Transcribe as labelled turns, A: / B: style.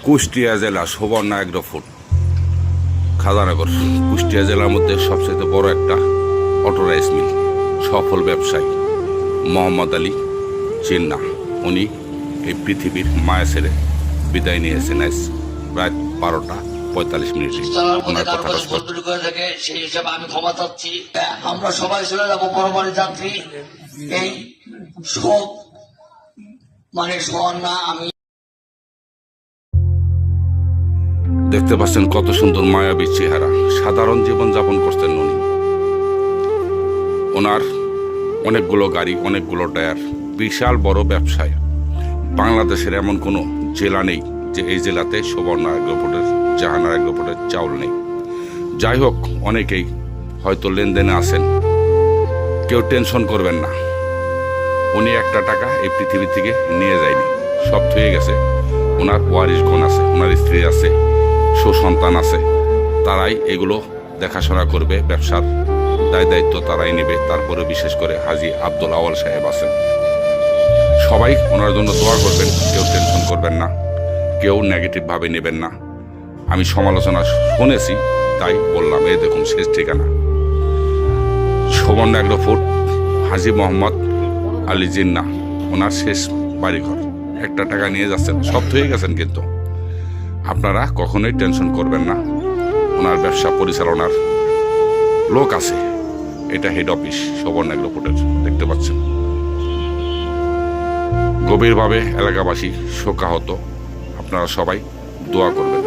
A: কুষ্টিয়া জেলা Suborna agro food, Khajanagar. Kushtia জেলার মধ্যে সবচেয়ে বড় একটা অটো রাইস মিল, সফল ব্যবসায়ী মোহাম্মদ আলী জিন্নাহ। উনি এই পৃথিবীর মায়া ছেড়ে বিদায় নিয়েছেন আজ প্রায় 12টা 45 মিনিটে। ওনার কথা
B: সেই হিসাবে আমি ক্ষমা চাচ্ছি। আমরা সবাই চলে যাবো পরমাণু যাত্রী। এই সব সুবর্ণা আমি
A: দেখতে পাচ্ছেন কত সুন্দর মায়াবী চেহারা, সাধারণ জীবন যাপন করতেন উনি। ওনার অনেকগুলো গাড়ি, অনেকগুলো টায়ার, বিশাল বড় ব্যবসায়। বাংলাদেশের এমন কোনো জেলা নেই যে এই জেলাতে সুবর্ণা এগ্রোফুডের, জাহানারা এগ্রোফুডের চাউল নেই। যাই হোক, অনেকেই হয়তো লেনদেনে আছেন, কেউ টেনশন করবেন না। উনি একটা টাকা এই পৃথিবী থেকে নিয়ে যায়নি, সব থুয়ে গেছে। ওনার ওয়ারিশগণ আছে, ওনার স্ত্রী আছে, সুসন্তান আছে, তারাই এগুলো দেখাশোনা করবে, ব্যবসার দায় দায়িত্ব তারাই নেবে। তারপরে বিশেষ করে হাজী আব্দুল আওয়াল সাহেব আছেন। সবাই ওনার জন্য দোয়া করবেন, কেউ টেনশন করবেন না, কেউ নেগেটিভভাবে নেবেন না। আমি সমালোচনা শুনেছি তাই বললাম। এই দেখুন শেষ ঠিকানা সুবর্ণা এগ্রো ফুড, হাজী মোহাম্মদ আলী জিন্নাহ। ওনার শেষ বাড়িঘর, একটা টাকা নিয়ে যাচ্ছেন, সব হয়ে গেছেন। কিন্তু আপনারা কখনোই টেনশন করবেন না, ওনার ব্যবসা পরিচালনার লোক আছে। এটা হেড অফিস সুবর্ণা এগ্রো ফুডের, দেখতে পাচ্ছেন। গভীরভাবে এলাকাবাসী শোকাহত, আপনারা সবাই দোয়া করবেন।